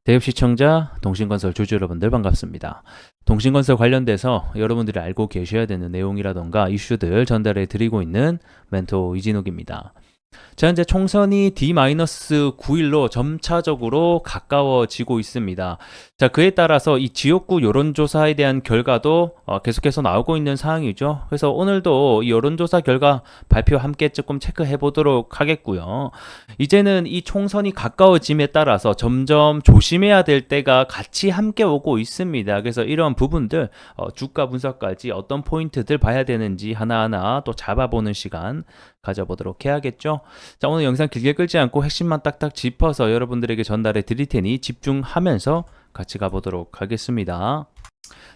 대입 시청자, 동신건설 주주 여러분들 반갑습니다. 동신건설 관련돼서 여러분들이 알고 계셔야 되는 내용이라던가 이슈들 전달해 드리고 있는 멘토 이진욱입니다. 자, 현재 총선이 D-9일로 점차적으로 가까워지고 있습니다. 자, 그에 따라서 이 지역구 여론조사에 대한 결과도 계속해서 나오고 있는 상황이죠. 그래서 오늘도 이 여론조사 결과 발표 함께 조금 체크해 보도록 하겠고요. 이제는 이 총선이 가까워짐에 따라서 점점 조심해야 될 때가 같이 함께 오고 있습니다. 그래서 이런 부분들 주가 분석까지 어떤 포인트들 봐야 되는지 하나하나 또 잡아보는 시간 가져보도록 해야겠죠. 자, 오늘 영상 길게 끌지 않고 핵심만 딱딱 짚어서 여러분들에게 전달해 드릴 테니 집중하면서 같이 가보도록 하겠습니다.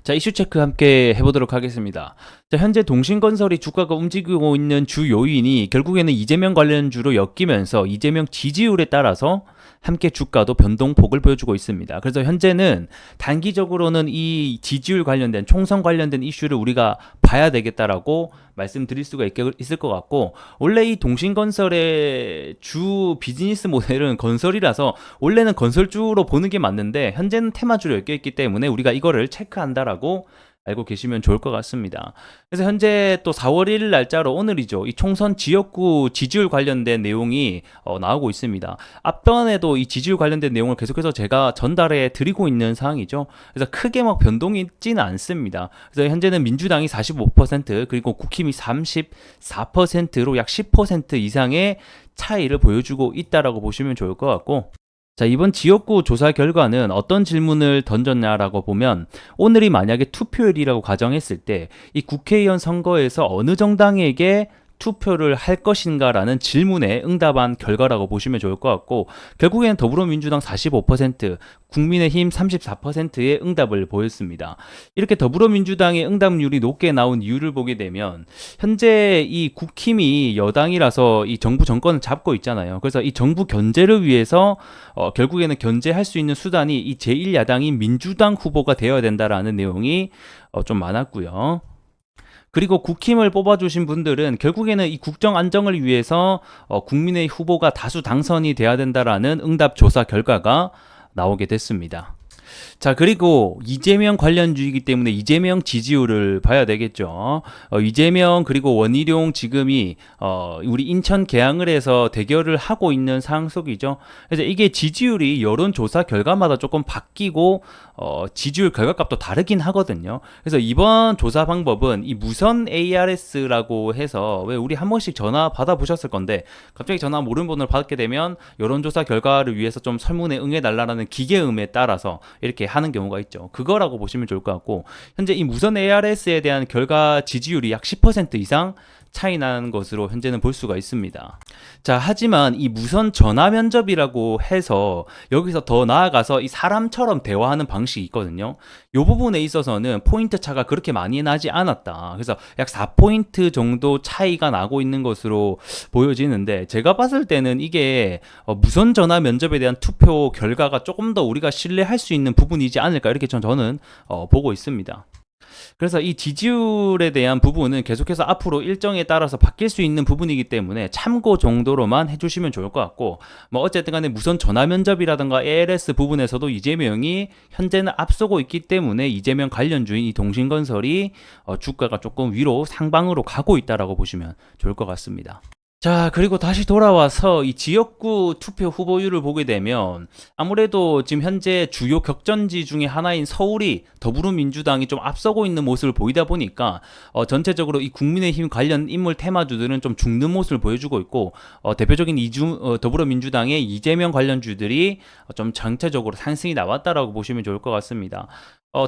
자, 이슈 체크 함께 해보도록 하겠습니다. 자, 현재 동신건설이 주가가 움직이고 있는 주 요인이 결국에는 이재명 관련주로 엮이면서 이재명 지지율에 따라서 함께 주가도 변동폭을 보여주고 있습니다. 그래서 현재는 단기적으로는 이 지지율 관련된 총선 관련된 이슈를 우리가 봐야 되겠다라고 말씀드릴 수가 있을 것 같고, 원래 이 동신건설의 주 비즈니스 모델은 건설이라서 원래는 건설주로 보는 게 맞는데 현재는 테마주로 엮여있기 때문에 우리가 이거를 체크한다라고 알고 계시면 좋을 것 같습니다. 그래서 현재 또 4월 1일 날짜로 오늘이죠. 이 총선 지역구 지지율 관련된 내용이 나오고 있습니다. 앞전에도 이 지지율 관련된 내용을 계속해서 제가 전달해 드리고 있는 상황이죠. 그래서 크게 막 변동이 있지는 않습니다. 그래서 현재는 민주당이 45% 그리고 국힘이 34%로 약 10% 이상의 차이를 보여주고 있다라고 보시면 좋을 것 같고, 자, 이번 지역구 조사 결과는 어떤 질문을 던졌냐라고 보면, 오늘이 만약에 투표일이라고 가정했을 때 이 국회의원 선거에서 어느 정당에게 투표를 할 것인가라는 질문에 응답한 결과라고 보시면 좋을 것 같고, 결국에는 더불어민주당 45%, 국민의힘 34%의 응답을 보였습니다. 이렇게 더불어민주당의 응답률이 높게 나온 이유를 보게 되면, 현재 이 국힘이 여당이라서 이 정부 정권을 잡고 있잖아요. 그래서 이 정부 견제를 위해서 결국에는 견제할 수 있는 수단이 이 제1야당인 민주당 후보가 되어야 된다라는 내용이 좀 많았고요. 그리고 국힘을 뽑아주신 분들은 결국에는 이 국정 안정을 위해서 국민의 후보가 다수 당선이 돼야 된다라는 응답 조사 결과가 나오게 됐습니다. 자, 그리고 이재명 관련주이기 때문에 이재명 지지율을 봐야 되겠죠. 이재명 그리고 원희룡 지금이 우리 인천 계양을 해서 대결을 하고 있는 상황 속이죠. 그래서 이게 지지율이 여론조사 결과마다 조금 바뀌고 지지율 결과값도 다르긴 하거든요. 그래서 이번 조사 방법은 이 무선 ARS라고 해서, 왜 우리 한 번씩 전화 받아보셨을 건데 갑자기 전화 모르는 번호를 받게 되면 여론조사 결과를 위해서 좀 설문에 응해달라는 기계음에 따라서 이렇게 하는 경우가 있죠. 그거라고 보시면 좋을 것 같고, 현재 이 무선 ARS에 대한 결과 지지율이 약 10% 이상 차이 나는 것으로 현재는 볼 수가 있습니다. 자, 하지만 이 무선 전화 면접이라고 해서 여기서 더 나아가서 이 사람처럼 대화하는 방식이 있거든요. 이 부분에 있어서는 포인트 차가 그렇게 많이 나지 않았다. 그래서 약 4포인트 정도 차이가 나고 있는 것으로 보여지는데, 제가 봤을 때는 이게 무선 전화 면접에 대한 투표 결과가 조금 더 우리가 신뢰할 수 있는 부분이지 않을까, 이렇게 저는 보고 있습니다. 그래서 이 지지율에 대한 부분은 계속해서 앞으로 일정에 따라서 바뀔 수 있는 부분이기 때문에 참고 정도로만 해주시면 좋을 것 같고, 뭐 어쨌든 간에 무선 전화 면접이라든가 ALS 부분에서도 이재명이 현재는 앞서고 있기 때문에 이재명 관련주인 이 동신건설이 주가가 조금 위로 상방으로 가고 있다라고 보시면 좋을 것 같습니다. 자, 그리고 다시 돌아와서 이 지역구 투표 후보율을 보게 되면, 아무래도 지금 현재 주요 격전지 중에 하나인 서울이 더불어민주당이 좀 앞서고 있는 모습을 보이다 보니까 전체적으로 이 국민의힘 관련 인물 테마주들은 좀 죽는 모습을 보여주고 있고, 대표적인 더불어민주당의 이재명 관련주들이 좀 전체적으로 상승이 나왔다라고 보시면 좋을 것 같습니다.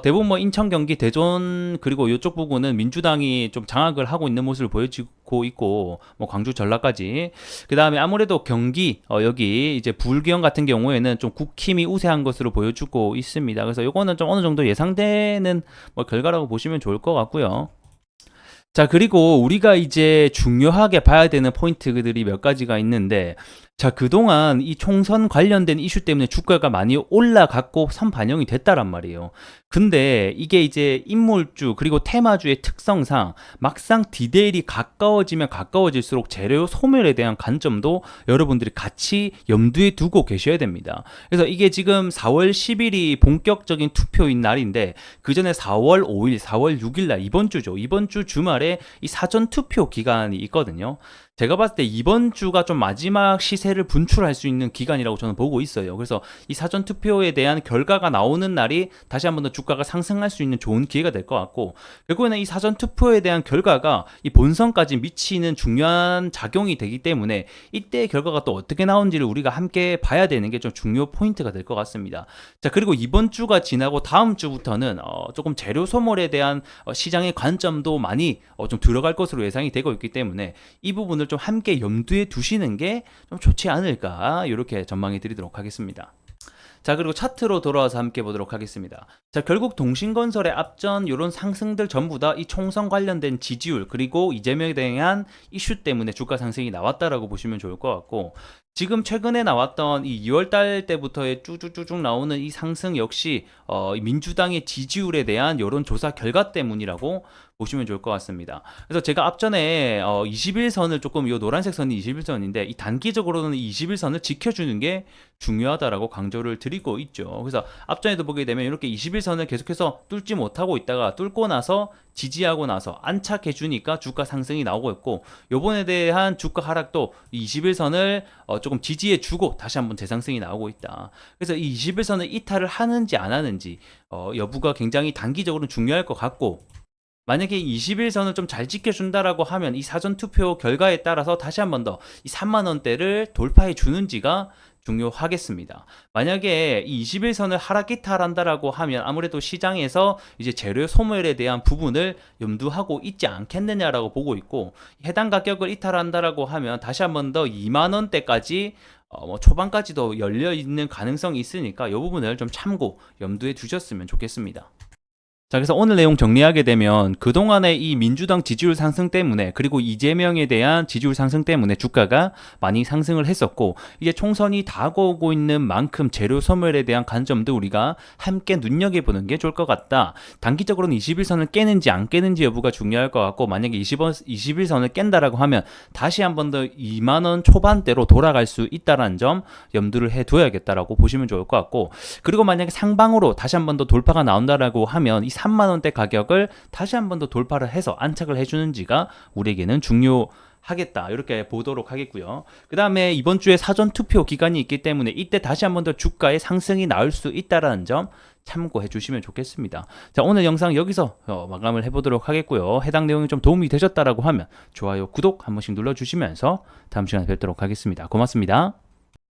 대부분 뭐 인천, 경기, 대전 그리고 이쪽 부분은 민주당이 좀 장악을 하고 있는 모습을 보여주고 있고, 뭐 광주, 전라까지. 그 다음에 아무래도 경기 여기 이제 부울경 같은 경우에는 좀 국힘이 우세한 것으로 보여주고 있습니다. 그래서 이거는 좀 어느 정도 예상되는 뭐 결과라고 보시면 좋을 것 같고요. 자, 그리고 우리가 이제 중요하게 봐야 되는 포인트들이 몇 가지가 있는데, 자, 그동안 이 총선 관련된 이슈 때문에 주가가 많이 올라갔고 선반영이 됐다란 말이에요. 근데 이게 이제 인물주 그리고 테마주의 특성상 막상 디데일이 가까워지면 가까워질수록 재료 소멸에 대한 관점도 여러분들이 같이 염두에 두고 계셔야 됩니다. 그래서 이게 지금 4월 10일이 본격적인 투표인 날인데 그 전에 4월 5일, 4월 6일 날 이번 주죠. 이번 주 주말에 이 사전 투표 기간이 있거든요. 제가 봤을 때 이번 주가 좀 마지막 시세를 분출할 수 있는 기간이라고 저는 보고 있어요. 그래서 이 사전 투표에 대한 결과가 나오는 날이 다시 한 번 더 주가가 상승할 수 있는 좋은 기회가 될 것 같고, 결국에는 이 사전 투표에 대한 결과가 이 본선까지 미치는 중요한 작용이 되기 때문에 이때의 결과가 또 어떻게 나오는지를 우리가 함께 봐야 되는 게 좀 중요 포인트가 될 것 같습니다. 자, 그리고 이번 주가 지나고 다음 주부터는 조금 재료 소멸에 대한 시장의 관점도 많이 좀 들어갈 것으로 예상이 되고 있기 때문에 이 부분을 좀 함께 염두에 두시는 게 좀 좋지 않을까, 이렇게 전망해 드리도록 하겠습니다. 자, 그리고 차트로 돌아와서 함께 보도록 하겠습니다. 자, 결국 동신건설의 앞전 이런 상승들 전부 다 이 총선 관련된 지지율 그리고 이재명에 대한 이슈 때문에 주가 상승이 나왔다라고 보시면 좋을 것 같고, 지금 최근에 나왔던 이 2월달 때부터의 쭈쭈쭈쭉 나오는 이 상승 역시 민주당의 지지율에 대한 여론조사 결과 때문이라고 보시면 좋을 것 같습니다. 그래서 제가 앞전에 21선을 조금, 이 노란색 선이 21선인데 이 단기적으로는 이 21선을 지켜주는 게 중요하다라고 강조를 드리고 있죠. 그래서 앞전에도 보게 되면 이렇게 21선을 계속해서 뚫지 못하고 있다가 뚫고 나서 지지하고 나서 안착해 주니까 주가 상승이 나오고 있고, 요번에 대한 주가 하락도 21선을 조금 지지해 주고 다시 한번 재상승이 나오고 있다. 그래서 이 21선을 이탈을 하는지 안 하는지 여부가 굉장히 단기적으로 중요할 것 같고, 만약에 21선을 좀 잘 지켜준다라고 하면 이 사전투표 결과에 따라서 다시 한 번 더 이 3만원대를 돌파해 주는지가 중요하겠습니다. 만약에 이 21선을 하락 이탈한다라고 하면 아무래도 시장에서 이제 재료 소멸에 대한 부분을 염두하고 있지 않겠느냐라고 보고 있고, 해당 가격을 이탈한다라고 하면 다시 한 번 더 2만원대까지 뭐 초반까지도 열려 있는 가능성이 있으니까 이 부분을 좀 참고 염두에 두셨으면 좋겠습니다. 자, 그래서 오늘 내용 정리하게 되면 그동안의 이 민주당 지지율 상승 때문에 그리고 이재명에 대한 지지율 상승 때문에 주가가 많이 상승을 했었고, 이제 총선이 다가오고 있는 만큼 재료 소멸에 대한 관점도 우리가 함께 눈여겨보는 게 좋을 것 같다. 단기적으로는 21선을 깨는지 안 깨는지 여부가 중요할 것 같고, 만약에 21선을 깬다라고 하면 다시 한 번 더 2만원 초반대로 돌아갈 수 있다는 점 염두를 해둬야겠다라고 보시면 좋을 것 같고, 그리고 만약에 상방으로 다시 한 번 더 돌파가 나온다라고 하면 이 3만원대 가격을 다시 한 번 더 돌파를 해서 안착을 해주는지가 우리에게는 중요하겠다, 이렇게 보도록 하겠고요. 그 다음에 이번 주에 사전 투표 기간이 있기 때문에 이때 다시 한 번 더 주가의 상승이 나올 수 있다는 점 참고해 주시면 좋겠습니다. 자, 오늘 영상 여기서 마감을 해보도록 하겠고요. 해당 내용이 좀 도움이 되셨다라고 하면 좋아요, 구독 한 번씩 눌러주시면서 다음 시간에 뵙도록 하겠습니다. 고맙습니다.